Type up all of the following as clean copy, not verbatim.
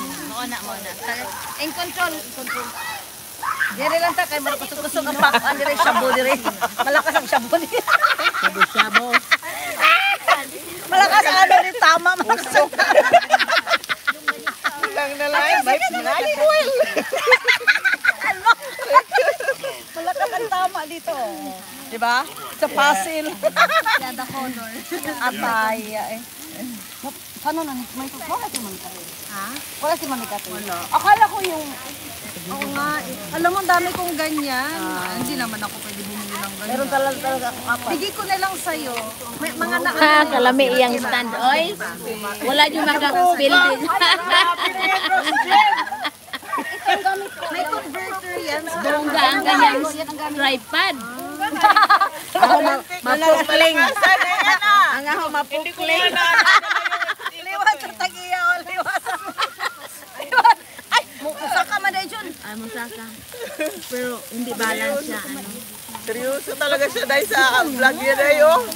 Mauna. In control. Dire lang ta kay kusog-kusog ang pakan dire shabu dire. Malakas ang shabu dire. Shabu. Malakas ang ano ni tama maso. Lang na lang, bike na oil. Malakas ang tama dito. Di ba? Sa puzzle. Yada color. Atay. Paano na? Wala si Monica. Ha? Wala si Monica. Wala. Akala ko yung... Oo nga. Alam mo, dami kong ganyan. Hindi naman ako pwede bumili ng ganyan. Meron talaga akong apat. Bigay ko na lang sa'yo. May mga Kalami iyang stand oil. Wala niyo makaka-spill din. May converter yan. Bongga ang kanyang tripod. Mapukling. Ang ako mapukling. Liwat sa tagiya o liwat. Liwat. Ay, mukusa ka man dahil yun. Ay, masaka. Pero hindi balance siya. Seryoso talaga siya dahil sa vlog niya dahil oh.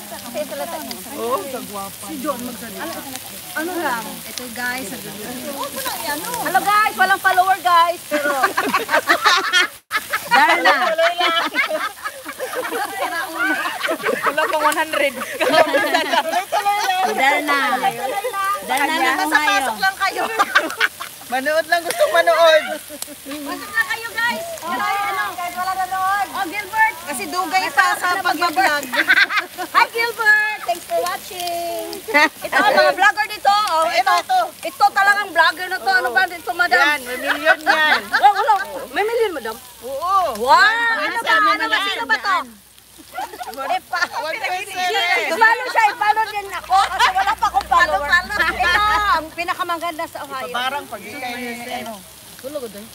Ano lang? Ito guys. Hello guys, walang follower guys. Pero... Darna. Wala pang 100. Darna. Darna na ko ngayon. Pasok lang kayo. Manood lang, gustong manood. Pasok lang kayo guys. Guys, wala nanood. Oh, Gilbert. Kasi dugay pa sa pag-vlog. Hi Gilbert. Thanks for watching. Ito ang mga vlogger dito. Oh, ito talagang vlogger na to. Ano ba dito, madam? Yan, may million yan. Wala. May million, madam? Oo. Wow! Ano ba? Sino ba to? Tumalo siya, i-follow din ako kasi wala pa akong follower. Ito, ang pinakamaganda sa Ohio. Parang pag-ikay niya siya. Tulog doon.